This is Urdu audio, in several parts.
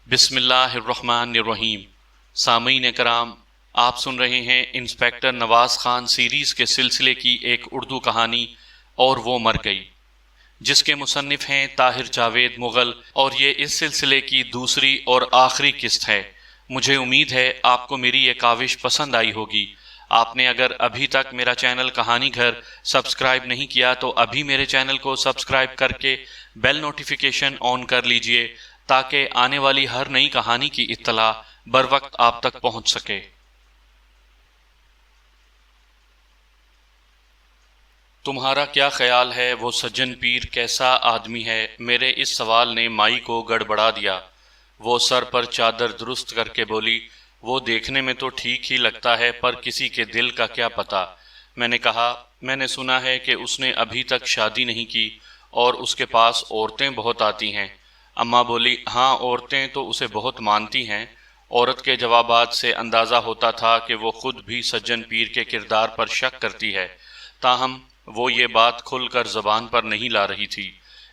بسم اللہ الرحمن الرحیم۔ سامعین کرام، آپ سن رہے ہیں انسپیکٹر نواز خان سیریز کے سلسلے کی ایک اردو کہانی اور وہ مر گئی، جس کے مصنف ہیں طاہر جاوید مغل، اور یہ اس سلسلے کی دوسری اور آخری قسط ہے۔ مجھے امید ہے آپ کو میری یہ کاوش پسند آئی ہوگی۔ آپ نے اگر ابھی تک میرا چینل کہانی گھر سبسکرائب نہیں کیا تو ابھی میرے چینل کو سبسکرائب کر کے بیل نوٹیفیکیشن آن کر لیجئے، تاکہ آنے والی ہر نئی کہانی کی اطلاع بر وقت آپ تک پہنچ سکے۔ تمہارا کیا خیال ہے وہ سجن پیر کیسا آدمی ہے؟ میرے اس سوال نے مائی کو گڑبڑا دیا۔ وہ سر پر چادر درست کر کے بولی، وہ دیکھنے میں تو ٹھیک ہی لگتا ہے، پر کسی کے دل کا کیا پتہ۔ میں نے کہا، میں نے سنا ہے کہ اس نے ابھی تک شادی نہیں کی اور اس کے پاس عورتیں بہت آتی ہیں۔ اماں بولی، ہاں، عورتیں تو اسے بہت مانتی ہیں۔ عورت کے جوابات سے اندازہ ہوتا تھا کہ وہ خود بھی سجن پیر کے کردار پر شک کرتی ہے، تاہم وہ یہ بات کھل کر زبان پر نہیں لا رہی تھی۔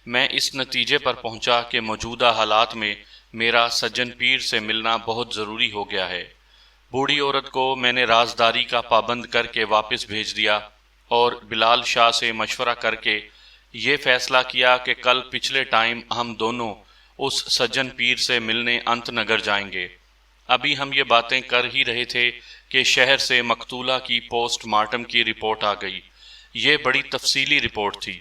میں اس نتیجے پر پہنچا کہ موجودہ حالات میں میرا سجن پیر سے ملنا بہت ضروری ہو گیا ہے۔ بوڑھی عورت کو میں نے رازداری کا پابند کر کے واپس بھیج دیا اور بلال شاہ سے مشورہ کر کے یہ فیصلہ کیا کہ کل پچھلے ٹائم ہم دونوں اس سجن پیر سے ملنے انت نگر جائیں گے۔ ابھی ہم یہ باتیں کر ہی رہے تھے کہ شہر سے مقتولہ کی پوسٹ مارٹم کی رپورٹ آ گئی۔ یہ بڑی تفصیلی رپورٹ تھی۔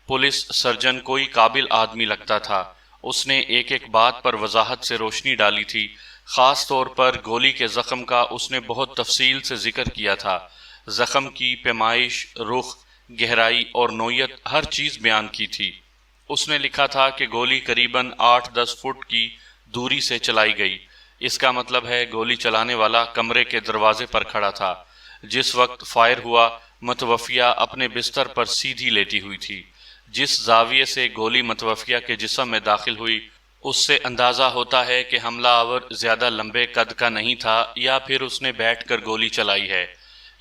پولیس سرجن کوئی قابل آدمی لگتا تھا۔ اس نے ایک ایک بات پر وضاحت سے روشنی ڈالی تھی۔ خاص طور پر گولی کے زخم کا اس نے بہت تفصیل سے ذکر کیا تھا۔ زخم کی پیمائش، رخ، گہرائی اور نوعیت ہر چیز بیان کی تھی۔ اس نے لکھا تھا کہ گولی قریباً 8-10 فٹ کی دوری سے چلائی گئی۔ اس کا مطلب ہے گولی چلانے والا کمرے کے دروازے پر کھڑا تھا۔ جس وقت فائر ہوا، متوفیہ اپنے بستر پر سیدھی لیٹی ہوئی تھی۔ جس زاویے سے گولی متوفیہ کے جسم میں داخل ہوئی، اس سے اندازہ ہوتا ہے کہ حملہ آور زیادہ لمبے قد کا نہیں تھا، یا پھر اس نے بیٹھ کر گولی چلائی ہے۔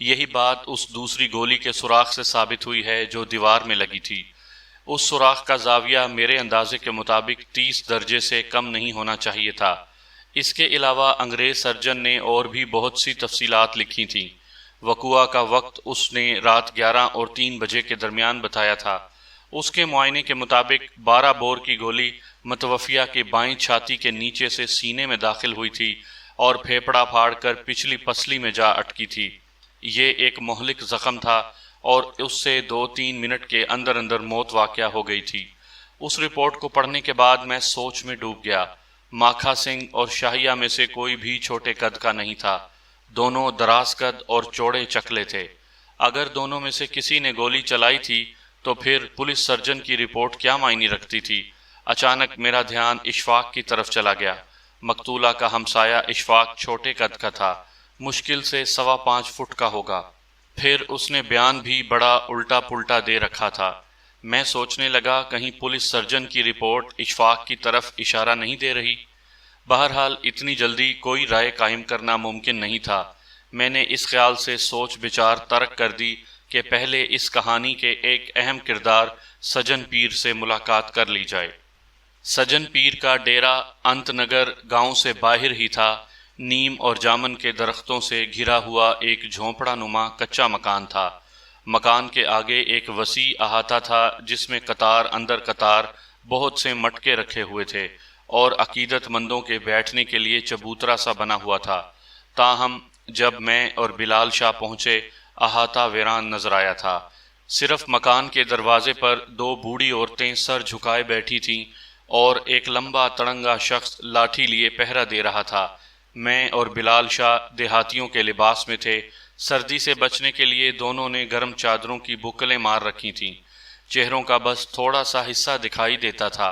یہی بات اس دوسری گولی کے سوراخ سے ثابت ہوئی ہے جو دیوار میں لگی تھی۔ اس سوراخ کا زاویہ میرے اندازے کے مطابق 30 درجے سے کم نہیں ہونا چاہیے تھا۔ اس کے علاوہ انگریز سرجن نے اور بھی بہت سی تفصیلات لکھی تھیں۔ وقوعہ کا وقت اس نے رات 11 اور 3 بجے کے درمیان بتایا تھا۔ اس کے معائنے کے مطابق 12 بور کی گولی متوفیہ کے بائیں چھاتی کے نیچے سے سینے میں داخل ہوئی تھی اور پھیپڑا پھاڑ کر پچھلی پسلی میں جا اٹکی تھی۔ یہ ایک مہلک زخم تھا اور اس سے 2-3 منٹ کے اندر اندر موت واقع ہو گئی تھی۔ اس رپورٹ کو پڑھنے کے بعد میں سوچ میں ڈوب گیا۔ ماکھا سنگھ اور شاہیہ میں سے کوئی بھی چھوٹے قد کا نہیں تھا۔ دونوں دراز قد اور چوڑے چکلے تھے۔ اگر دونوں میں سے کسی نے گولی چلائی تھی تو پھر پولیس سرجن کی رپورٹ کیا معنی رکھتی تھی؟ اچانک میرا دھیان اشفاق کی طرف چلا گیا۔ مقتولہ کا ہمسایہ اشفاق چھوٹے قد کا تھا، مشکل سے 5.25 فٹ کا ہوگا۔ پھر اس نے بیان بھی بڑا الٹا پلٹا دے رکھا تھا۔ میں سوچنے لگا کہیں پولیس سرجن کی رپورٹ اشفاق کی طرف اشارہ نہیں دے رہی۔ بہرحال اتنی جلدی کوئی رائے قائم کرنا ممکن نہیں تھا۔ میں نے اس خیال سے سوچ بچار ترک کر دی کہ پہلے اس کہانی کے ایک اہم کردار سجن پیر سے ملاقات کر لی جائے۔ سجن پیر کا ڈیرا انت نگر گاؤں سے باہر ہی تھا۔ نیم اور جامن کے درختوں سے گھرا ہوا ایک جھونپڑا نما کچا مکان تھا۔ مکان کے آگے ایک وسیع احاطہ تھا جس میں قطار اندر قطار بہت سے مٹکے رکھے ہوئے تھے اور عقیدت مندوں کے بیٹھنے کے لیے چبوترا سا بنا ہوا تھا۔ تاہم جب میں اور بلال شاہ پہنچے، احاطہ ویران نظر آیا تھا۔ صرف مکان کے دروازے پر 2 بوڑھی عورتیں سر جھکائے بیٹھی تھیں اور ایک لمبا تڑنگا شخص لاٹھی لیے پہرا دے رہا تھا۔ میں اور بلال شاہ دیہاتیوں کے لباس میں تھے۔ سردی سے بچنے کے لیے دونوں نے گرم چادروں کی بکلیں مار رکھی تھیں۔ چہروں کا بس تھوڑا سا حصہ دکھائی دیتا تھا۔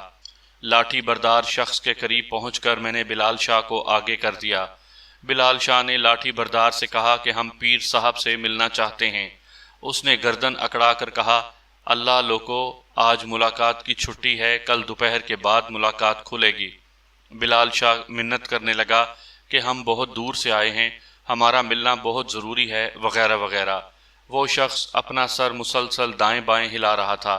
لاٹھی بردار شخص کے قریب پہنچ کر میں نے بلال شاہ کو آگے کر دیا۔ بلال شاہ نے لاٹھی بردار سے کہا کہ ہم پیر صاحب سے ملنا چاہتے ہیں۔ اس نے گردن اکڑا کر کہا، اللہ لوکو، آج ملاقات کی چھٹی ہے، کل دوپہر کے بعد ملاقات کھلے گی۔ بلال شاہ منت کرنے لگا کہ ہم بہت دور سے آئے ہیں، ہمارا ملنا بہت ضروری ہے، وغیرہ وغیرہ۔ وہ شخص اپنا سر مسلسل دائیں بائیں ہلا رہا تھا۔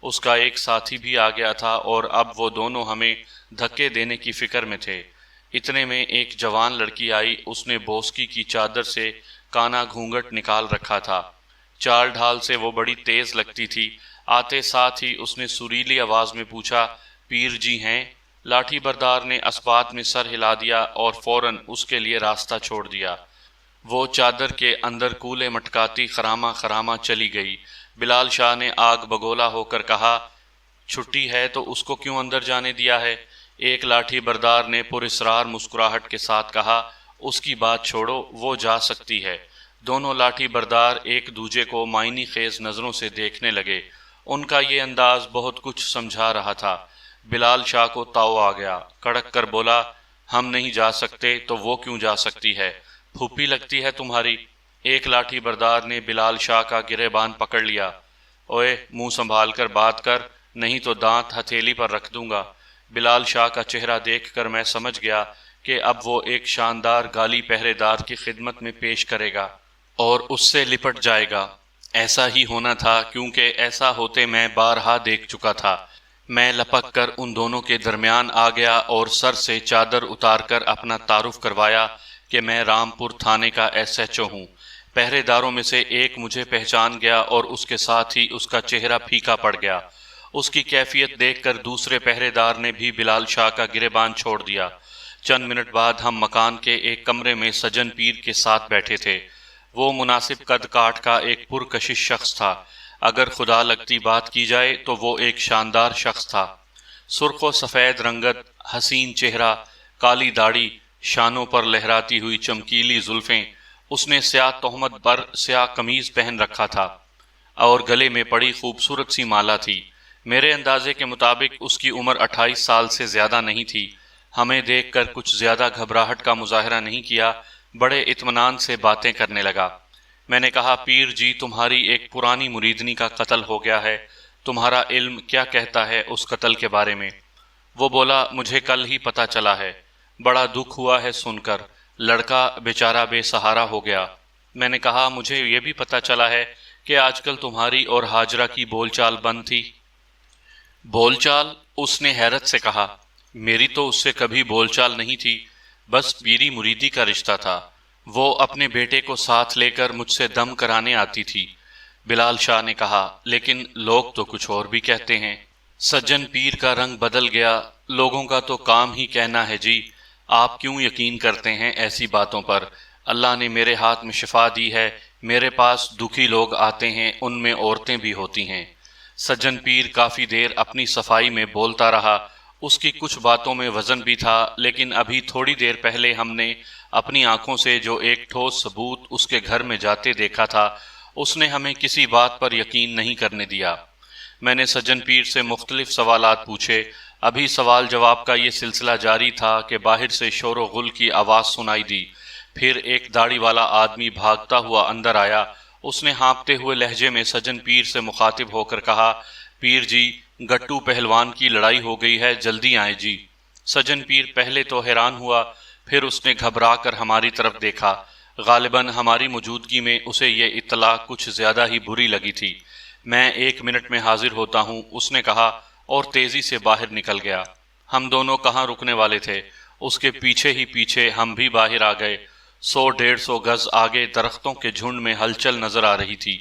اس کا ایک ساتھی بھی آ گیا تھا اور اب وہ دونوں ہمیں دھکے دینے کی فکر میں تھے۔ اتنے میں ایک جوان لڑکی آئی، اس نے بوسکی کی چادر سے کانا گھونگھٹ نکال رکھا تھا، چال ڈھال سے وہ بڑی تیز لگتی تھی۔ آتے ساتھ ہی اس نے سریلی آواز میں پوچھا، پیر جی ہیں؟ لاٹھی بردار نے اسبات میں سر ہلا دیا اور فوراً اس کے لیے راستہ چھوڑ دیا۔ وہ چادر کے اندر کولے مٹکاتی خرامہ خرامہ چلی گئی۔ بلال شاہ نے آگ بگولا ہو کر کہا، چھٹی ہے تو اس کو کیوں اندر جانے دیا ہے؟ ایک لاٹھی بردار نے پراسرار مسکراہٹ کے ساتھ کہا، اس کی بات چھوڑو، وہ جا سکتی ہے۔ دونوں لاٹھی بردار ایک دوجے کو معنی خیز نظروں سے دیکھنے لگے۔ ان کا یہ انداز بہت کچھ سمجھا رہا تھا۔ بلال شاہ کو تاؤ آ گیا، کڑک کر بولا، ہم نہیں جا سکتے تو وہ کیوں جا سکتی ہے؟ پھوپھی لگتی ہے تمہاری؟ ایک لاٹھی بردار نے بلال شاہ کا گریبان پکڑ لیا۔ اوئے، منہ سنبھال کر بات کر، نہیں تو دانت ہتھیلی پر رکھ دوں گا۔ بلال شاہ کا چہرہ دیکھ کر میں سمجھ گیا کہ اب وہ ایک شاندار گالی پہرے دار کی خدمت میں پیش کرے گا اور اس سے لپٹ جائے گا۔ ایسا ہی ہونا تھا، کیونکہ ایسا ہوتے میں بارہا دیکھ چکا تھا۔ میں لپک کر ان دونوں کے درمیان آ گیا اور سر سے چادر اتار کر اپنا تعارف کروایا کہ میں رامپور تھانے کا SHO ہوں۔ پہرے داروں میں سے ایک مجھے پہچان گیا اور اس کے ساتھ ہی اس کا چہرہ پھیکا پڑ گیا۔ اس کی کیفیت دیکھ کر دوسرے پہرے دار نے بھی بلال شاہ کا گریبان چھوڑ دیا۔ چند منٹ بعد ہم مکان کے ایک کمرے میں سجن پیر کے ساتھ بیٹھے تھے۔ وہ مناسب قد کاٹ کا ایک پرکشش شخص تھا۔ اگر خدا لگتی بات کی جائے تو وہ ایک شاندار شخص تھا۔ سرخ و سفید رنگت، حسین چہرہ، کالی داڑھی، شانوں پر لہراتی ہوئی چمکیلی زلفیں۔ اس نے سیاہ تہمت پر سیاہ قمیض پہن رکھا تھا اور گلے میں پڑی خوبصورت سی مالا تھی۔ میرے اندازے کے مطابق اس کی عمر 28 سال سے زیادہ نہیں تھی۔ ہمیں دیکھ کر کچھ زیادہ گھبراہٹ کا مظاہرہ نہیں کیا، بڑے اطمینان سے باتیں کرنے لگا۔ میں نے کہا، پیر جی، تمہاری ایک پرانی مریدنی کا قتل ہو گیا ہے، تمہارا علم کیا کہتا ہے اس قتل کے بارے میں؟ وہ بولا، مجھے کل ہی پتہ چلا ہے، بڑا دکھ ہوا ہے سن کر، لڑکا بیچارہ بے سہارا ہو گیا۔ میں نے کہا، مجھے یہ بھی پتہ چلا ہے کہ آج کل تمہاری اور ہاجرہ کی بول چال بند تھی۔ بول چال؟ اس نے حیرت سے کہا، میری تو اس سے کبھی بول چال نہیں تھی، بس پیری مریدی کا رشتہ تھا۔ وہ اپنے بیٹے کو ساتھ لے کر مجھ سے دم کرانے آتی تھی۔ بلال شاہ نے کہا، لیکن لوگ تو کچھ اور بھی کہتے ہیں۔ سجن پیر کا رنگ بدل گیا، لوگوں کا تو کام ہی کہنا ہے جی، آپ کیوں یقین کرتے ہیں ایسی باتوں پر؟ اللہ نے میرے ہاتھ میں شفا دی ہے، میرے پاس دکھی لوگ آتے ہیں، ان میں عورتیں بھی ہوتی ہیں۔ سجن پیر کافی دیر اپنی صفائی میں بولتا رہا۔ اس کی کچھ باتوں میں وزن بھی تھا، لیکن ابھی تھوڑی دیر پہلے ہم نے اپنی آنکھوں سے جو ایک ٹھوس ثبوت اس کے گھر میں جاتے دیکھا تھا، اس نے ہمیں کسی بات پر یقین نہیں کرنے دیا۔ میں نے سجن پیر سے مختلف سوالات پوچھے۔ ابھی سوال جواب کا یہ سلسلہ جاری تھا کہ باہر سے شور و غل کی آواز سنائی دی۔ پھر ایک داڑھی والا آدمی بھاگتا ہوا اندر آیا۔ اس نے ہانپتے ہوئے لہجے میں سجن پیر سے مخاطب ہو کر کہا، پیر جی، گٹو پہلوان کی لڑائی ہو گئی ہے، جلدی آئیں جی۔ سجن پیر پہلے تو حیران ہوا، پھر اس نے گھبرا کر ہماری طرف دیکھا۔ غالباً ہماری موجودگی میں اسے یہ اطلاع کچھ زیادہ ہی بری لگی تھی۔ میں 1 منٹ میں حاضر ہوتا ہوں، اس نے کہا اور تیزی سے باہر نکل گیا۔ ہم دونوں کہاں رکنے والے تھے، اس کے پیچھے ہی پیچھے ہم بھی باہر آ گئے۔ 100-150 گز آگے درختوں کے جھنڈ میں ہلچل نظر آ رہی تھی۔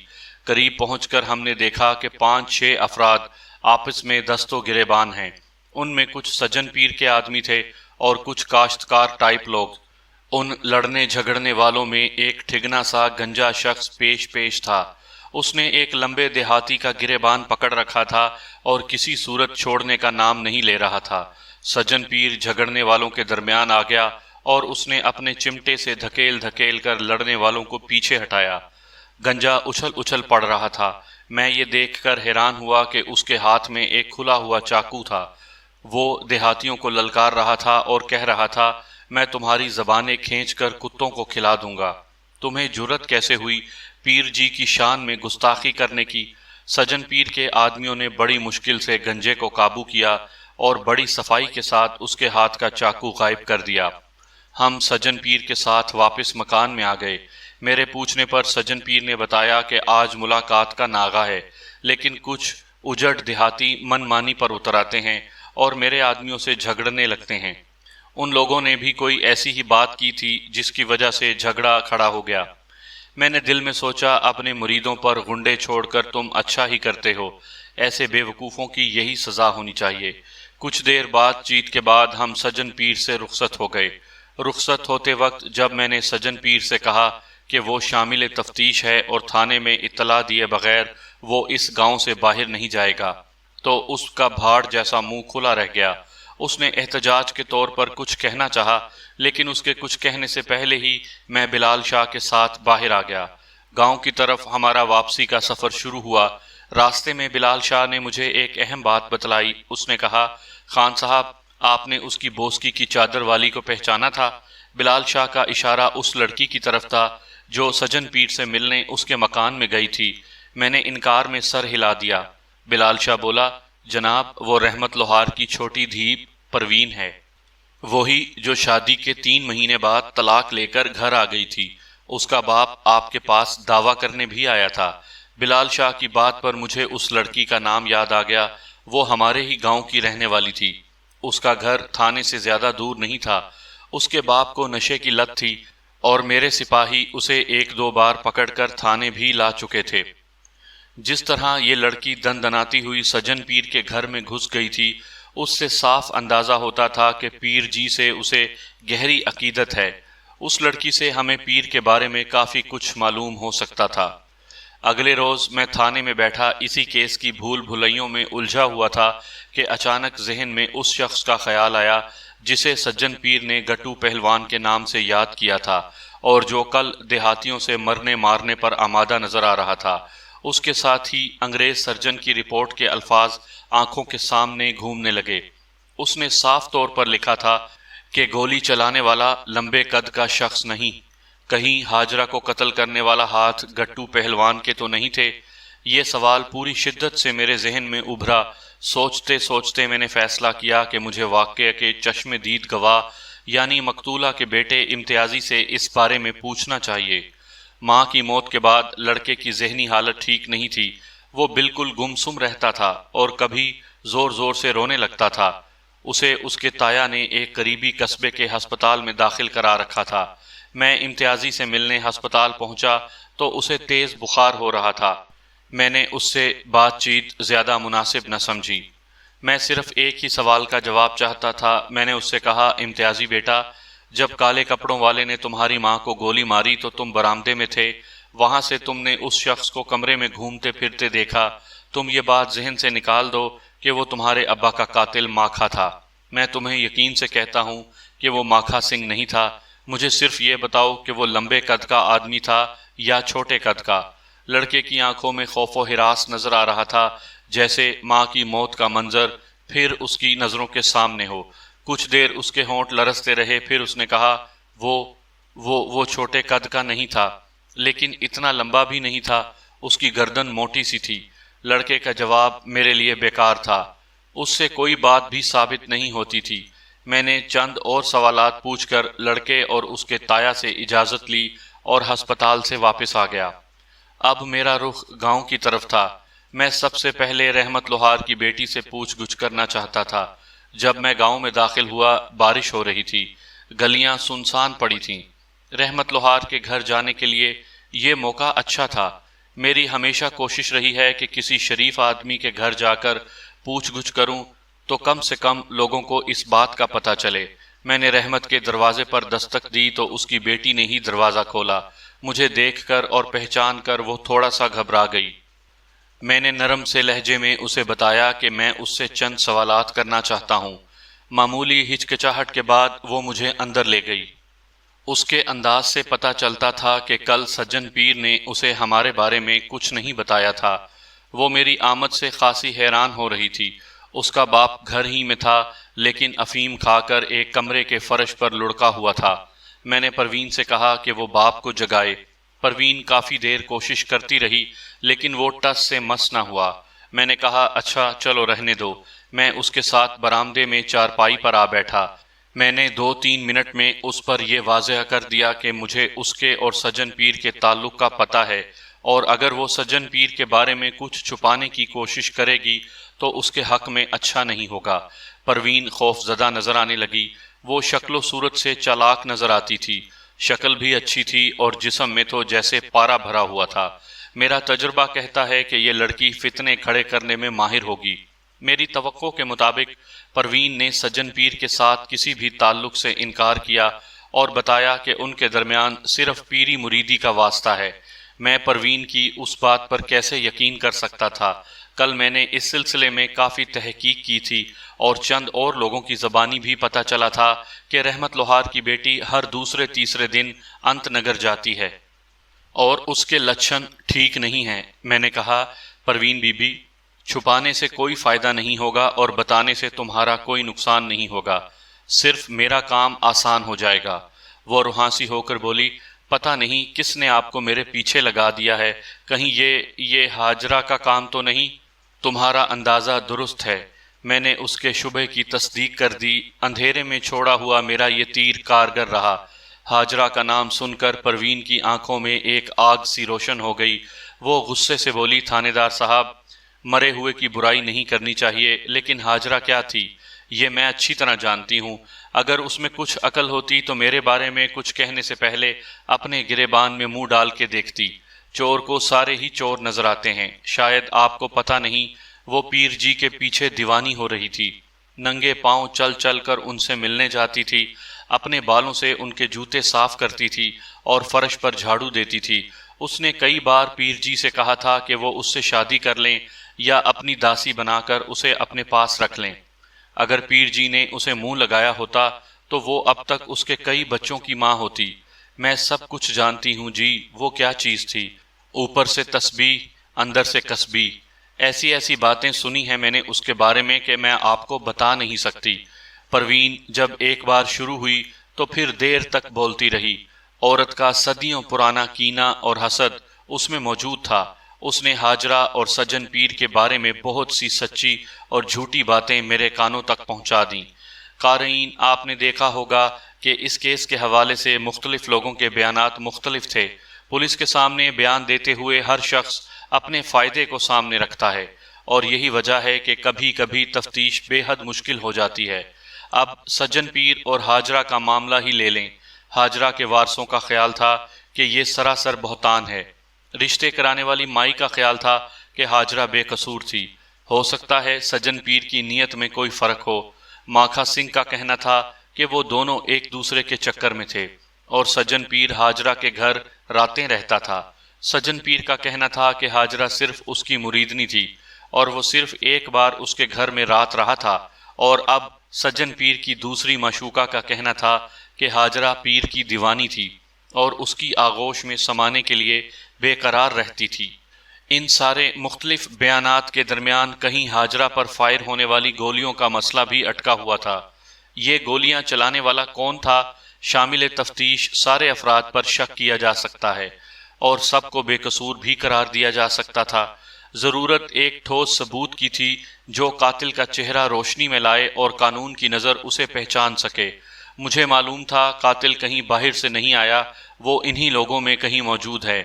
قریب پہنچ کر ہم نے دیکھا کہ 5-6 افراد آپس میں دست و گریبان ہیں۔ ان میں کچھ سجن پیر کے آدمی تھے اور کچھ کاشتکار ٹائپ لوگ۔ ان لڑنے جھگڑنے والوں میں ایک ٹھگنا سا گنجا شخص پیش تھا۔ اس نے ایک لمبے دیہاتی کا گریبان پکڑ رکھا تھا اور کسی صورت چھوڑنے کا نام نہیں لے رہا تھا۔ سجن پیر جھگڑنے والوں کے درمیان آ گیا اور اس نے اپنے چمٹے سے دھکیل کر لڑنے والوں کو پیچھے ہٹایا۔ گنجا اچھل پڑ رہا تھا۔ میں یہ دیکھ کر حیران ہوا کہ اس کے ہاتھ میں ایک کھلا ہوا چاقو تھا۔ وہ دیہاتیوں کو للکار رہا تھا اور کہہ رہا تھا، میں تمہاری زبانیں کھینچ کر کتوں کو کھلا دوں گا۔ تمہیں جرت کیسے ہوئی پیر جی کی شان میں گستاخی کرنے کی؟ سجن پیر کے آدمیوں نے بڑی مشکل سے گنجے کو قابو کیا اور بڑی صفائی کے ساتھ اس کے ہاتھ کا چاقو غائب کر دیا۔ ہم سجن پیر کے ساتھ واپس مکان میں آ گئے۔ میرے پوچھنے پر سجن پیر نے بتایا کہ آج ملاقات کا ناغہ ہے، لیکن کچھ اجڑ دیہاتی من مانی پر اتر آتے ہیں اور میرے آدمیوں سے جھگڑنے لگتے ہیں۔ ان لوگوں نے بھی کوئی ایسی ہی بات کی تھی جس کی وجہ سے جھگڑا کھڑا ہو گیا۔ میں نے دل میں سوچا اپنے مریدوں پر غنڈے چھوڑ کر تم اچھا ہی کرتے ہو، ایسے بے وقوفوں کی یہی سزا ہونی چاہیے۔ کچھ دیر بات چیت کے بعد ہم سجن پیر سے رخصت ہو گئے۔ رخصت ہوتے وقت جب میں نے سجن پیر سے کہا کہ وہ شامل تفتیش ہے اور تھانے میں اطلاع دیے بغیر وہ اس گاؤں سے باہر نہیں جائے گا، تو اس کا بھاڑ جیسا منہ کھلا رہ گیا۔ اس نے احتجاج کے طور پر کچھ کہنا چاہا، لیکن اس کے کچھ کہنے سے پہلے ہی میں بلال شاہ کے ساتھ باہر آ گیا۔ گاؤں کی طرف ہمارا واپسی کا سفر شروع ہوا۔ راستے میں بلال شاہ نے مجھے ایک اہم بات بتلائی۔ اس نے کہا، خان صاحب، آپ نے اس کی بوسکی کی چادر والی کو پہچانا تھا؟ بلال شاہ کا اشارہ اس لڑکی کی طرف تھا جو سجن پیر سے ملنے اس کے مکان میں گئی تھی۔ میں نے انکار میں سر ہلا دیا۔ بلال شاہ بولا، جناب، وہ رحمت لوہار کی چھوٹی دھی پروین ہے، وہی جو شادی کے 3 مہینے بعد طلاق لے کر گھر آ گئی تھی۔ اس کا باپ آپ کے پاس دعویٰ کرنے بھی آیا تھا۔ بلال شاہ کی بات پر مجھے اس لڑکی کا نام یاد آ گیا۔ وہ ہمارے ہی گاؤں کی رہنے والی تھی۔ اس کا گھر تھانے سے زیادہ دور نہیں تھا۔ اس کے باپ کو نشے کی لت تھی اور میرے سپاہی اسے 1-2 بار پکڑ کر تھانے بھی لا چکے تھے۔ جس طرح یہ لڑکی دندناتی ہوئی سجن پیر کے گھر میں گھس گئی تھی، اس سے صاف اندازہ ہوتا تھا کہ پیر جی سے اسے گہری عقیدت ہے۔ اس لڑکی سے ہمیں پیر کے بارے میں کافی کچھ معلوم ہو سکتا تھا۔ اگلے روز میں تھانے میں بیٹھا اسی کیس کی بھول بھلائیوں میں الجھا ہوا تھا کہ اچانک ذہن میں اس شخص کا خیال آیا جسے سجن پیر نے گٹو پہلوان کے نام سے یاد کیا تھا اور جو کل دیہاتیوں سے مرنے مارنے پر آمادہ نظر آ رہا تھا۔ اس کے ساتھ ہی انگریز سرجن کی رپورٹ کے الفاظ آنکھوں کے سامنے گھومنے لگے۔ اس نے صاف طور پر لکھا تھا کہ گولی چلانے والا لمبے قد کا شخص نہیں۔ کہیں ہاجرہ کو قتل کرنے والا ہاتھ گٹو پہلوان کے تو نہیں تھے؟ یہ سوال پوری شدت سے میرے ذہن میں ابھرا۔ سوچتے سوچتے میں نے فیصلہ کیا کہ مجھے واقعے کے چشم دید گواہ یعنی مقتولہ کے بیٹے امتیازی سے اس بارے میں پوچھنا چاہیے۔ ماں کی موت کے بعد لڑکے کی ذہنی حالت ٹھیک نہیں تھی۔ وہ بالکل گمسم رہتا تھا اور کبھی زور زور سے رونے لگتا تھا۔ اسے اس کے تایا نے ایک قریبی قصبے کے ہسپتال میں داخل کرا رکھا تھا۔ میں امتیازی سے ملنے ہسپتال پہنچا تو اسے تیز بخار ہو رہا تھا۔ میں نے اس سے بات چیت زیادہ مناسب نہ سمجھی۔ میں صرف ایک ہی سوال کا جواب چاہتا تھا۔ میں نے اس سے کہا، امتیازی بیٹا، جب کالے کپڑوں والے نے تمہاری ماں کو گولی ماری تو تم برآمدے میں تھے، وہاں سے تم نے اس شخص کو کمرے میں گھومتے پھرتے دیکھا۔ تم یہ بات ذہن سے نکال دو کہ وہ تمہارے ابا کا قاتل ماکھا تھا۔ میں تمہیں یقین سے کہتا ہوں کہ وہ ماکھا سنگھ نہیں تھا۔ مجھے صرف یہ بتاؤ کہ وہ لمبے قد کا آدمی تھا یا چھوٹے قد کا؟ لڑکے کی آنکھوں میں خوف و ہراس نظر آ رہا تھا، جیسے ماں کی موت کا منظر پھر اس کی نظروں کے سامنے ہو۔ کچھ دیر اس کے ہونٹ لرزتے رہے، پھر اس نے کہا، وہ چھوٹے قد کا نہیں تھا، لیکن اتنا لمبا بھی نہیں تھا۔ اس کی گردن موٹی سی تھی۔ لڑکے کا جواب میرے لیے بیکار تھا۔ اس سے کوئی بات بھی ثابت نہیں ہوتی تھی۔ میں نے چند اور سوالات پوچھ کر لڑکے اور اس کے تایا سے اجازت لی اور ہسپتال سے واپس آ گیا۔ اب میرا رخ گاؤں کی طرف تھا۔ میں سب سے پہلے رحمت لوہار کی بیٹی سے پوچھ گچھ کرنا چاہتا تھا۔ جب میں گاؤں میں داخل ہوا، بارش ہو رہی تھی، گلیاں سنسان پڑی تھیں۔ رحمت لوہار کے گھر جانے کے لیے یہ موقع اچھا تھا۔ میری ہمیشہ کوشش رہی ہے کہ کسی شریف آدمی کے گھر جا کر پوچھ گچھ کروں تو کم سے کم لوگوں کو اس بات کا پتہ چلے۔ میں نے رحمت کے دروازے پر دستک دی تو اس کی بیٹی نے ہی دروازہ کھولا۔ مجھے دیکھ کر اور پہچان کر وہ تھوڑا سا گھبرا گئی۔ میں نے نرم سے لہجے میں اسے بتایا کہ میں اس سے چند سوالات کرنا چاہتا ہوں۔ معمولی ہچکچاہٹ کے بعد وہ مجھے اندر لے گئی۔ اس کے انداز سے پتہ چلتا تھا کہ کل سجن پیر نے اسے ہمارے بارے میں کچھ نہیں بتایا تھا۔ وہ میری آمد سے خاصی حیران ہو رہی تھی۔ اس کا باپ گھر ہی میں تھا، لیکن افیم کھا کر ایک کمرے کے فرش پر لڑکا ہوا تھا۔ میں نے پروین سے کہا کہ وہ باپ کو جگائے۔ پروین کافی دیر کوشش کرتی رہی، لیکن وہ ٹس سے مس نہ ہوا۔ میں نے کہا، اچھا چلو رہنے دو۔ میں اس کے ساتھ برآمدے میں چارپائی پر آ بیٹھا۔ میں نے 2-3 منٹ میں اس پر یہ واضح کر دیا کہ مجھے اس کے اور سجن پیر کے تعلق کا پتہ ہے، اور اگر وہ سجن پیر کے بارے میں کچھ چھپانے کی کوشش کرے گی تو اس کے حق میں اچھا نہیں ہوگا۔ پروین خوف زدہ نظر آنے لگی۔ وہ شکل و صورت سے چالاک نظر آتی تھی، شکل بھی اچھی تھی اور جسم میں تو جیسے پارا بھرا ہوا تھا۔ میرا تجربہ کہتا ہے کہ یہ لڑکی فتنے کھڑے کرنے میں ماہر ہوگی۔ میری توقع کے مطابق پروین نے سجن پیر کے ساتھ کسی بھی تعلق سے انکار کیا اور بتایا کہ ان کے درمیان صرف پیری مریدی کا واسطہ ہے۔ میں پروین کی اس بات پر کیسے یقین کر سکتا تھا؟ کل میں نے اس سلسلے میں کافی تحقیق کی تھی اور چند اور لوگوں کی زبانی بھی پتہ چلا تھا کہ رحمت لوہار کی بیٹی ہر دوسرے تیسرے دن انت نگر جاتی ہے اور اس کے لچھن ٹھیک نہیں ہیں۔ میں نے کہا، پروین بی بی، چھپانے سے کوئی فائدہ نہیں ہوگا اور بتانے سے تمہارا کوئی نقصان نہیں ہوگا، صرف میرا کام آسان ہو جائے گا۔ وہ روحانسی ہو کر بولی، پتہ نہیں کس نے آپ کو میرے پیچھے لگا دیا ہے، کہیں یہ ہاجرہ کا کام تو نہیں؟ تمہارا اندازہ درست ہے۔ میں نے اس کے شبہ کی تصدیق کر دی۔ اندھیرے میں چھوڑا ہوا میرا یہ تیر کارگر رہا۔ ہاجرہ کا نام سن کر پروین کی آنکھوں میں ایک آگ سی روشن ہو گئی۔ وہ غصے سے بولی، تھانے دار صاحب، مرے ہوئے کی برائی نہیں کرنی چاہیے، لیکن ہاجرہ کیا تھی یہ میں اچھی طرح جانتی ہوں۔ اگر اس میں کچھ عقل ہوتی تو میرے بارے میں کچھ کہنے سے پہلے اپنے گریبان میں منہ ڈال کے دیکھتی۔ چور کو سارے ہی چور نظر آتے ہیں، شاید آپ کو پتہ نہیں وہ پیر جی کے پیچھے دیوانی ہو رہی تھی، ننگے پاؤں چل چل کر ان سے ملنے جاتی تھی، اپنے بالوں سے ان کے جوتے صاف کرتی تھی اور فرش پر جھاڑو دیتی تھی۔ اس نے کئی بار پیر جی سے کہا تھا کہ وہ اس سے شادی کر لیں یا اپنی داسی بنا کر اسے اپنے پاس رکھ لیں۔ اگر پیر جی نے اسے منہ لگایا ہوتا تو وہ اب تک اس کے کئی بچوں کی ماں ہوتی۔ میں سب کچھ جانتی ہوں جی، وہ کیا چیز تھی، اوپر سے تسبیح اندر سے کسبی۔ ایسی ایسی باتیں سنی ہیں میں نے اس کے بارے میں کہ میں آپ کو بتا نہیں سکتی۔ پروین جب ایک بار شروع ہوئی تو پھر دیر تک بولتی رہی۔ عورت کا صدیوں پرانا کینہ اور حسد اس میں موجود تھا۔ اس نے ہاجرہ اور سجن پیر کے بارے میں بہت سی سچی اور جھوٹی باتیں میرے کانوں تک پہنچا دیں۔ قارئین، آپ نے دیکھا ہوگا کہ اس کیس کے حوالے سے مختلف لوگوں کے بیانات مختلف تھے۔ پولیس کے سامنے بیان دیتے ہوئے ہر شخص اپنے فائدے کو سامنے رکھتا ہے اور یہی وجہ ہے کہ کبھی کبھی تفتیش بے حد مشکل ہو جاتی ہے۔ اب سجن پیر اور ہاجرہ کا معاملہ ہی لے لیں۔ ہاجرہ کے وارثوں کا خیال تھا کہ یہ سراسر بہتان ہے۔ رشتے کرانے والی مائی کا خیال تھا کہ ہاجرہ بے قصور تھی۔ ہو سکتا ہے سجن پیر کی نیت میں کوئی فرق ہو۔ ماکھا سنگھ کا کہنا تھا کہ وہ دونوں ایک دوسرے کے چکر میں تھے اور سجن پیر ہاجرہ کے گھر راتیں رہتا تھا۔ سجن پیر کا کہنا تھا کہ ہاجرہ صرف اس کی مریدنی تھی اور وہ صرف ایک بار اس کے گھر میں رات رہا تھا، اور اب سجن پیر کی دوسری معشوقہ کا کہنا تھا کہ ہاجرہ پیر کی دیوانی تھی اور اس کی آغوش میں سمانے کے لیے بے قرار رہتی تھی۔ ان سارے مختلف بیانات کے درمیان کہیں ہاجرہ پر فائر ہونے والی گولیوں کا مسئلہ بھی اٹکا ہوا تھا۔ یہ گولیاں چلانے والا کون تھا؟ شامل تفتیش سارے افراد پر شک کیا جا سکتا ہے اور سب کو بے قصور بھی قرار دیا جا سکتا تھا۔ ضرورت ایک ٹھوس ثبوت کی تھی جو قاتل کا چہرہ روشنی میں لائے اور قانون کی نظر اسے پہچان سکے۔ مجھے معلوم تھا قاتل کہیں باہر سے نہیں آیا، وہ انہی لوگوں میں کہیں موجود ہے،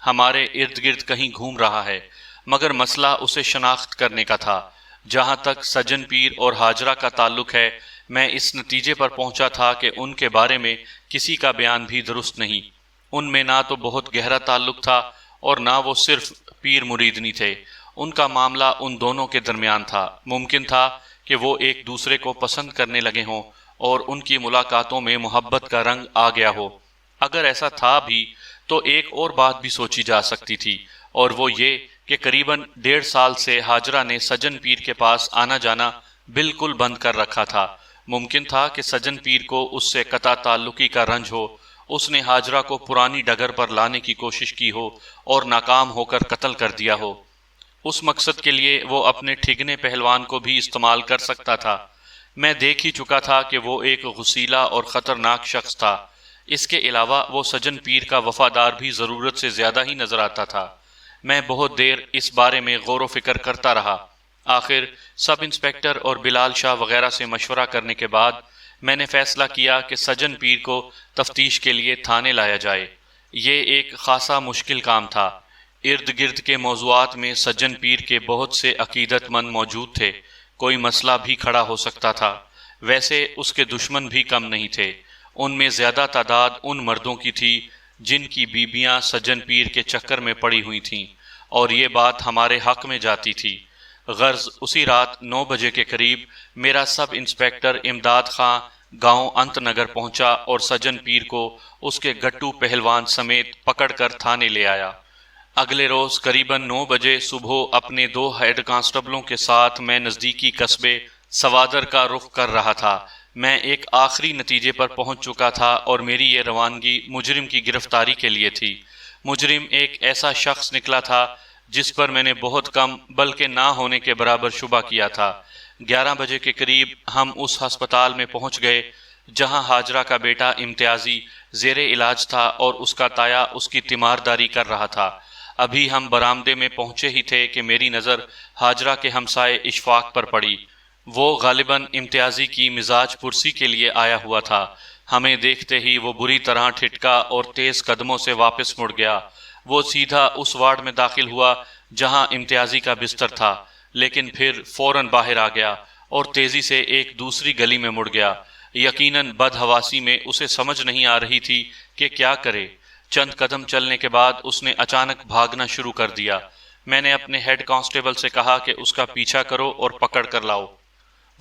ہمارے ارد گرد کہیں گھوم رہا ہے، مگر مسئلہ اسے شناخت کرنے کا تھا۔ جہاں تک سجن پیر اور ہاجرہ کا تعلق ہے، میں اس نتیجے پر پہنچا تھا کہ ان کے بارے میں کسی کا بیان بھی درست نہیں۔ ان میں نہ تو بہت گہرا تعلق تھا اور نہ وہ صرف پیر مریدنی تھے۔ ان کا معاملہ ان دونوں کے درمیان تھا۔ ممکن تھا کہ وہ ایک دوسرے کو پسند کرنے لگے ہوں اور ان کی ملاقاتوں میں محبت کا رنگ آ گیا ہو۔ اگر ایسا تھا بھی تو ایک اور بات بھی سوچی جا سکتی تھی، اور وہ یہ کہ قریباً 1.5 سال سے ہاجرہ نے سجن پیر کے پاس آنا جانا بالکل بند کر رکھا تھا۔ ممکن تھا کہ سجن پیر کو اس سے قطع تعلقی کا رنج ہو، اس نے ہاجرہ کو پرانی ڈگر پر لانے کی کوشش کی ہو اور ناکام ہو کر قتل کر دیا ہو۔ اس مقصد کے لیے وہ اپنے ٹھگنے پہلوان کو بھی استعمال کر سکتا تھا۔ میں دیکھ ہی چکا تھا کہ وہ ایک غسیلہ اور خطرناک شخص تھا۔ اس کے علاوہ وہ سجن پیر کا وفادار بھی ضرورت سے زیادہ ہی نظر آتا تھا۔ میں بہت دیر اس بارے میں غور و فکر کرتا رہا۔ آخر سب انسپکٹر اور بلال شاہ وغیرہ سے مشورہ کرنے کے بعد میں نے فیصلہ کیا کہ سجن پیر کو تفتیش کے لیے تھانے لایا جائے۔ یہ ایک خاصا مشکل کام تھا۔ ارد گرد کے موضوعات میں سجن پیر کے بہت سے عقیدت مند موجود تھے، کوئی مسئلہ بھی کھڑا ہو سکتا تھا۔ ویسے اس کے دشمن بھی کم نہیں تھے۔ ان میں زیادہ تعداد ان مردوں کی تھی جن کی بیویاں سجن پیر کے چکر میں پڑی ہوئی تھیں، اور یہ بات ہمارے حق میں جاتی تھی۔ غرض اسی رات 9 بجے کے قریب میرا سب انسپیکٹر امداد خاں گاؤں انت نگر پہنچا اور سجن پیر کو اس کے گٹو پہلوان سمیت پکڑ کر تھانے لے آیا۔ اگلے روز قریباً 9 بجے صبح اپنے 2 ہیڈ کانسٹیبلوں کے ساتھ میں نزدیکی قصبے سوادر کا رخ کر رہا تھا۔ میں ایک آخری نتیجے پر پہنچ چکا تھا اور میری یہ روانگی مجرم کی گرفتاری کے لیے تھی۔ مجرم ایک ایسا شخص نکلا تھا جس پر میں نے بہت کم بلکہ نہ ہونے کے برابر شبہ کیا تھا۔ 11 بجے کے قریب ہم اس ہسپتال میں پہنچ گئے جہاں ہاجرہ کا بیٹا امتیازی زیر علاج تھا اور اس کا تایا اس کی تیمارداری کر رہا تھا۔ ابھی ہم برآمدے میں پہنچے ہی تھے کہ میری نظر ہاجرہ کے ہمسائے اشفاق پر پڑی۔ وہ غالباً امتیازی کی مزاج پرسی کے لیے آیا ہوا تھا۔ ہمیں دیکھتے ہی وہ بری طرح ٹھٹکا اور تیز قدموں سے واپس مڑ گیا۔ وہ سیدھا اس وارڈ میں داخل ہوا جہاں امتیازی کا بستر تھا، لیکن پھر فوراً باہر آ گیا اور تیزی سے ایک دوسری گلی میں مڑ گیا۔ یقیناً بدحواسی میں اسے سمجھ نہیں آ رہی تھی کہ کیا کرے۔ چند قدم چلنے کے بعد اس نے اچانک بھاگنا شروع کر دیا۔ میں نے اپنے ہیڈ کانسٹیبل سے کہا کہ اس کا پیچھا کرو اور پکڑ کر لاؤ۔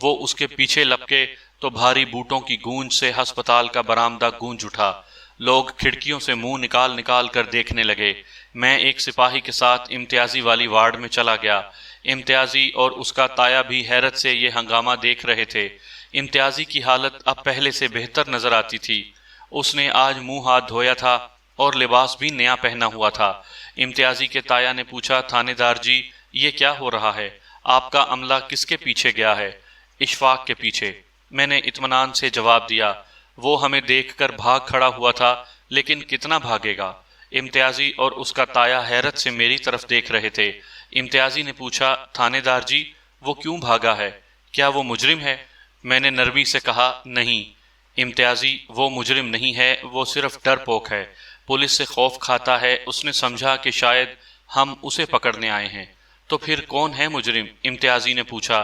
وہ اس کے پیچھے لپکے تو بھاری بوٹوں کی گونج سے ہسپتال کا برآمدہ گونج اٹھا۔ لوگ کھڑکیوں سے منہ نکال نکال کر دیکھنے لگے۔ میں ایک سپاہی کے ساتھ امتیازی والی وارڈ میں چلا گیا۔ امتیازی اور اس کا تایا بھی حیرت سے یہ ہنگامہ دیکھ رہے تھے۔ امتیازی کی حالت اب پہلے سے بہتر نظر آتی تھی۔ اس نے آج منہ ہاتھ دھویا تھا اور لباس بھی نیا پہنا ہوا تھا۔ امتیازی کے تایا نے پوچھا، تھانے دار جی، یہ کیا ہو رہا ہے؟ آپ کا عملہ کس کے پیچھے گیا ہے؟ اشفاق کے پیچھے، میں نے اطمینان سے جواب دیا۔ وہ ہمیں دیکھ کر بھاگ کھڑا ہوا تھا، لیکن کتنا بھاگے گا؟ امتیازی اور اس کا تایا حیرت سے میری طرف دیکھ رہے تھے۔ امتیازی نے پوچھا، تھانے دار جی، وہ کیوں بھاگا ہے؟ کیا وہ مجرم ہے؟ میں نے نرمی سے کہا، نہیں امتیازی، وہ مجرم نہیں ہے، وہ صرف ڈرپوک ہے، پولیس سے خوف کھاتا ہے۔ اس نے سمجھا کہ شاید ہم اسے پکڑنے آئے ہیں۔ تو پھر کون ہے مجرم؟ امتیازی نے پوچھا۔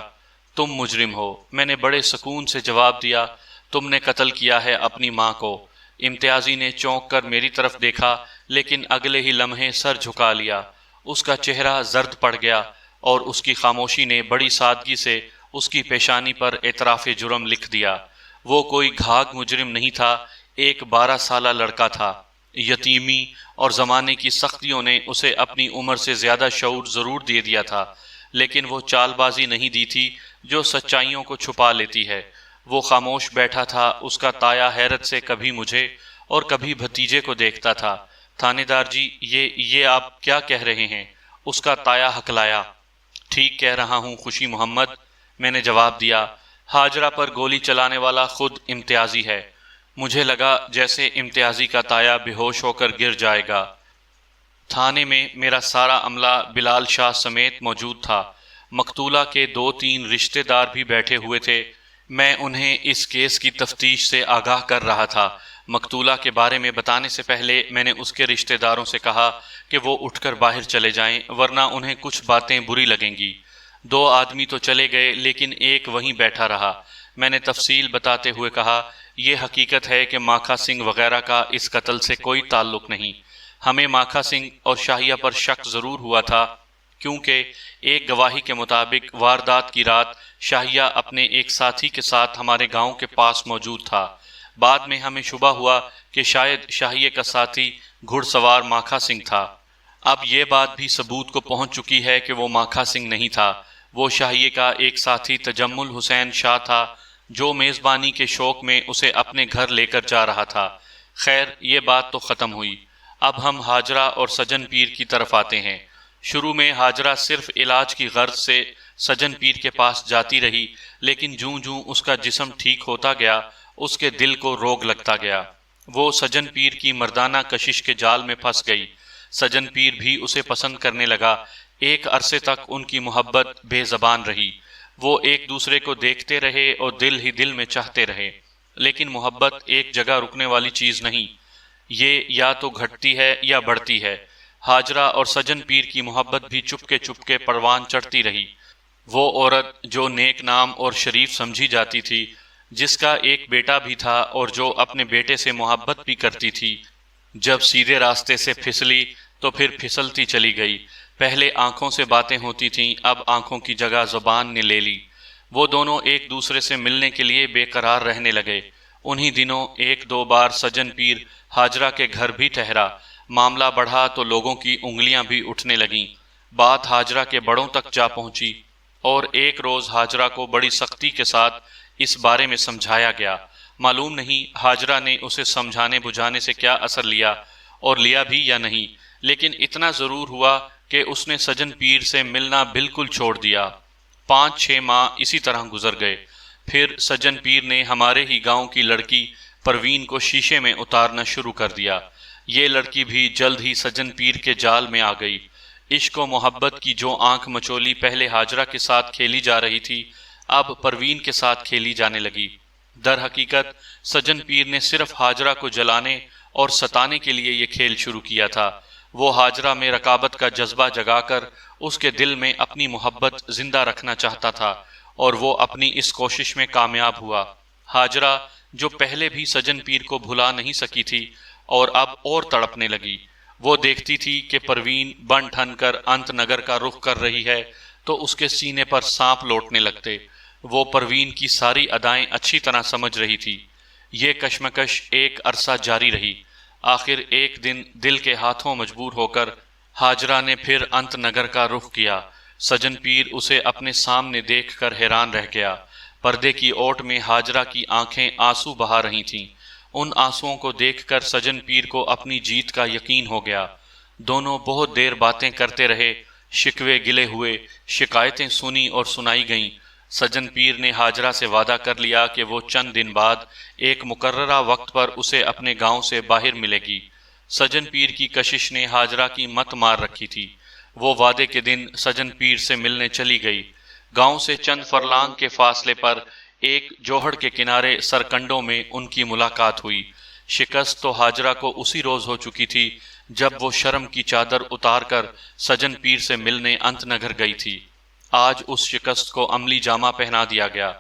تم مجرم ہو، میں نے بڑے سکون سے جواب دیا۔ تم نے قتل کیا ہے اپنی ماں کو۔ امتیازی نے چونک کر میری طرف دیکھا، لیکن اگلے ہی لمحے سر جھکا لیا۔ اس کا چہرہ زرد پڑ گیا اور اس کی خاموشی نے بڑی سادگی سے اس کی پیشانی پر اعتراف جرم لکھ دیا۔ وہ کوئی گھاگ مجرم نہیں تھا، ایک 12 سالہ لڑکا تھا۔ یتیمی اور زمانے کی سختیوں نے اسے اپنی عمر سے زیادہ شعور ضرور دے دیا تھا، لیکن وہ چال بازی نہیں دی تھی جو سچائیوں کو چھپا لیتی ہے۔ وہ خاموش بیٹھا تھا۔ اس کا تایا حیرت سے کبھی مجھے اور کبھی بھتیجے کو دیکھتا تھا۔ تھانے دار جی، یہ آپ کیا کہہ رہے ہیں؟ اس کا تایا ہکلایا۔ ٹھیک کہہ رہا ہوں خوشی محمد، میں نے جواب دیا۔ ہاجرہ پر گولی چلانے والا خود امتیازی ہے۔ مجھے لگا جیسے امتیازی کا تایا بے ہوش ہو کر گر جائے گا۔ تھانے میں میرا سارا عملہ بلال شاہ سمیت موجود تھا۔ مقتولہ کے 2-3 رشتہ دار بھی بیٹھے ہوئے تھے۔ میں انہیں اس کیس کی تفتیش سے آگاہ کر رہا تھا۔ مقتولہ کے بارے میں بتانے سے پہلے میں نے اس کے رشتہ داروں سے کہا کہ وہ اٹھ کر باہر چلے جائیں، ورنہ انہیں کچھ باتیں بری لگیں گی۔ 2 آدمی تو چلے گئے، لیکن ایک وہیں بیٹھا رہا۔ میں نے تفصیل بتاتے ہوئے کہا، یہ حقیقت ہے کہ ماکھا سنگھ وغیرہ کا اس قتل سے کوئی تعلق نہیں۔ ہمیں ماکھا سنگھ اور شاہیہ پر شک ضرور ہوا تھا، کیونکہ ایک گواہی کے مطابق واردات کی رات شاہیہ اپنے ایک ساتھی کے ساتھ ہمارے گاؤں کے پاس موجود تھا۔ بعد میں ہمیں شبہ ہوا کہ شاید شاہیہ کا ساتھی گھڑ سوار ماکھا سنگھ تھا۔ اب یہ بات بھی ثبوت کو پہنچ چکی ہے کہ وہ ماکھا سنگھ نہیں تھا، وہ شاہیہ کا ایک ساتھی تجمل حسین شاہ تھا، جو میزبانی کے شوق میں اسے اپنے گھر لے کر جا رہا تھا۔ خیر، یہ بات تو ختم ہوئی۔ اب ہم ہاجرہ اور سجن پیر کی طرف آتے ہیں۔ شروع میں ہاجرہ صرف علاج کی غرض سے سجن پیر کے پاس جاتی رہی، لیکن جوں جوں اس کا جسم ٹھیک ہوتا گیا، اس کے دل کو روگ لگتا گیا۔ وہ سجن پیر کی مردانہ کشش کے جال میں پھنس گئی۔ سجن پیر بھی اسے پسند کرنے لگا۔ ایک عرصے تک ان کی محبت بے زبان رہی۔ وہ ایک دوسرے کو دیکھتے رہے اور دل ہی دل میں چاہتے رہے، لیکن محبت ایک جگہ رکنے والی چیز نہیں، یہ یا تو گھٹتی ہے یا بڑھتی ہے۔ ہاجرہ اور سجن پیر کی محبت بھی چپکے پروان چڑھتی رہی۔ وہ عورت جو نیک نام اور شریف سمجھی جاتی تھی، جس کا ایک بیٹا بھی تھا اور جو اپنے بیٹے سے محبت بھی کرتی تھی، جب سیدھے راستے سے پھسلی تو پھر پھسلتی چلی گئی۔ پہلے آنکھوں سے باتیں ہوتی تھیں، اب آنکھوں کی جگہ زبان نے لے لی۔ وہ دونوں ایک دوسرے سے ملنے کے لیے بے قرار رہنے لگے۔ انہی دنوں ایک دو بار سجن پیر ہاجرہ کے گھر بھی ٹھہرا۔ معاملہ بڑھا تو لوگوں کی انگلیاں بھی اٹھنے لگیں۔ بات ہاجرہ کے بڑوں تک جا پہنچی اور ایک روز ہاجرہ کو بڑی سختی کے ساتھ اس بارے میں سمجھایا گیا۔ معلوم نہیں ہاجرہ نے اسے سمجھانے بجھانے سے کیا اثر لیا اور لیا بھی یا نہیں، لیکن اتنا ضرور ہوا کہ اس نے سجن پیر سے ملنا بالکل چھوڑ دیا۔ 5-6 ماہ اسی طرح گزر گئے۔ پھر سجن پیر نے ہمارے ہی گاؤں کی لڑکی پروین کو شیشے میں اتارنا شروع کر دیا۔ یہ لڑکی بھی جلد ہی سجن پیر کے جال میں آ گئی۔ عشق و محبت کی جو آنکھ مچولی پہلے ہاجرہ کے ساتھ کھیلی جا رہی تھی، اب پروین کے ساتھ کھیلی جانے لگی۔ در حقیقت سجن پیر نے صرف ہاجرہ کو جلانے اور ستانے کے لیے یہ کھیل شروع کیا تھا۔ وہ ہاجرہ میں رقابت کا جذبہ جگا کر اس کے دل میں اپنی محبت زندہ رکھنا چاہتا تھا، اور وہ اپنی اس کوشش میں کامیاب ہوا۔ ہاجرہ جو پہلے بھی سجن پیر کو بھلا نہیں سکی تھی اور اب اور تڑپنے لگی۔ وہ دیکھتی تھی کہ پروین بن ٹھن کر انت نگر کا رخ کر رہی ہے تو اس کے سینے پر سانپ لوٹنے لگتے۔ وہ پروین کی ساری ادائیں اچھی طرح سمجھ رہی تھی۔ یہ کشمکش ایک عرصہ جاری رہی۔ آخر ایک دن دل کے ہاتھوں مجبور ہو کر ہاجرہ نے پھر انت نگر کا رخ کیا۔ سجن پیر اسے اپنے سامنے دیکھ کر حیران رہ گیا۔ پردے کی اوٹ میں ہاجرہ کی آنکھیں آنسو بہا رہی تھیں۔ ان آنسوؤں کو دیکھ کر سجن پیر کو اپنی جیت کا یقین ہو گیا۔ دونوں بہت دیر باتیں کرتے رہے، شکوے گلے ہوئے، شکایتیں سنی اور سنائی گئیں۔ سجن پیر نے ہاجرہ سے وعدہ کر لیا کہ وہ چند دن بعد ایک مقررہ وقت پر اسے اپنے گاؤں سے باہر ملے گی۔ سجن پیر کی کشش نے ہاجرہ کی مت مار رکھی تھی۔ وہ وعدے کے دن سجن پیر سے ملنے چلی گئی۔ گاؤں سے چند فرلانگ کے فاصلے پر ایک جوہڑ کے کنارے سرکنڈوں میں ان کی ملاقات ہوئی۔ شکست تو ہاجرہ کو اسی روز ہو چکی تھی جب وہ شرم کی چادر اتار کر سجن پیر سے ملنے انت نگر گئی تھی۔ آج اس شکست کو عملی جامہ پہنا دیا گیا۔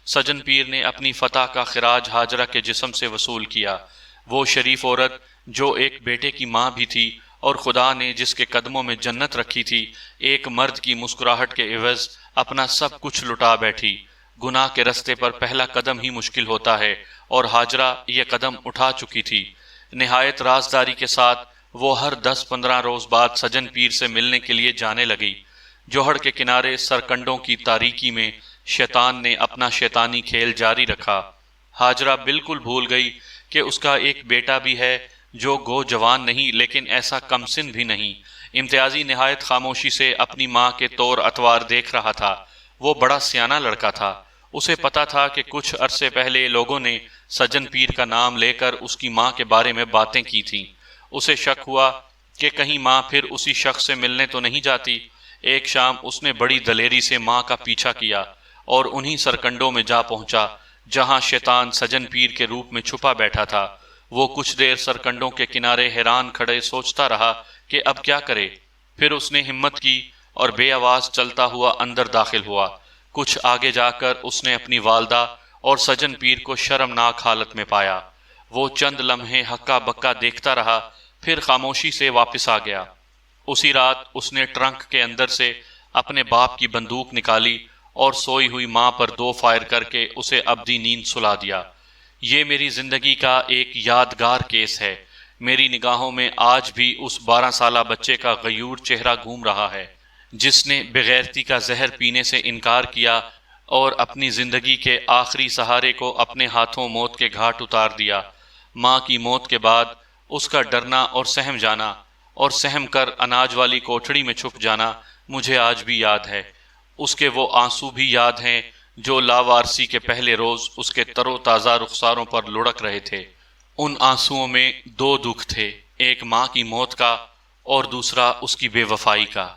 سجن پیر نے اپنی فتح کا خراج ہاجرہ کے جسم سے وصول کیا۔ وہ شریف عورت جو ایک بیٹے کی ماں بھی تھی اور خدا نے جس کے قدموں میں جنت رکھی تھی، ایک مرد کی مسکراہٹ کے عوض اپنا سب کچھ لٹا بیٹھی۔ گناہ کے رستے پر پہلا قدم ہی مشکل ہوتا ہے، اور ہاجرہ یہ قدم اٹھا چکی تھی۔ نہایت رازداری کے ساتھ وہ ہر 10-15 روز بعد سجن پیر سے ملنے کے لیے جانے لگی۔ جوہڑ کے کنارے سرکنڈوں کی تاریکی میں شیطان نے اپنا شیطانی کھیل جاری رکھا۔ ہاجرہ بالکل بھول گئی کہ اس کا ایک بیٹا بھی ہے جو گو جوان نہیں لیکن ایسا کم سن بھی نہیں۔ امتیازی نہایت خاموشی سے اپنی ماں کے طور اتوار دیکھ رہا تھا۔ وہ بڑا سیانہ لڑکا تھا۔ اسے پتا تھا کہ کچھ عرصے پہلے لوگوں نے سجن پیر کا نام لے کر اس کی ماں کے بارے میں باتیں کی تھیں۔ اسے شک ہوا کہ کہیں ماں پھر اسی شخص سے ملنے تو نہیں جاتی۔ ایک شام اس نے بڑی دلیری سے ماں کا پیچھا کیا اور انہی سرکنڈوں میں جا پہنچا جہاں شیطان سجن پیر کے روپ میں چھپا بیٹھا تھا۔ وہ کچھ دیر سرکنڈوں کے کنارے حیران کھڑے سوچتا رہا کہ اب کیا کرے۔ پھر اس نے ہمت کی اور بے آواز چلتا ہوا اندر داخل ہوا۔ کچھ آگے جا کر اس نے اپنی والدہ اور سجن پیر کو شرمناک حالت میں پایا۔ وہ چند لمحے ہکا بکا دیکھتا رہا، پھر خاموشی سے واپس آ گیا۔ اسی رات اس نے ٹرنک کے اندر سے اپنے باپ کی بندوق نکالی اور سوئی ہوئی ماں پر 2 فائر کر کے اسے ابدی نیند سلا دیا۔ یہ میری زندگی کا ایک یادگار کیس ہے۔ میری نگاہوں میں آج بھی اس 12 سالہ بچے کا غیور چہرہ گھوم رہا ہے جس نے بغیرتی کا زہر پینے سے انکار کیا اور اپنی زندگی کے آخری سہارے کو اپنے ہاتھوں موت کے گھاٹ اتار دیا۔ ماں کی موت کے بعد اس کا ڈرنا اور سہم جانا اور سہم کر اناج والی کوٹھڑی میں چھپ جانا مجھے آج بھی یاد ہے۔ اس کے وہ آنسو بھی یاد ہیں جو لاوارسی کے پہلے روز اس کے تر و تازہ رخساروں پر لڑک رہے تھے۔ ان آنسوؤں میں 2 دکھ تھے، ایک ماں کی موت کا اور دوسرا اس کی بے وفائی کا۔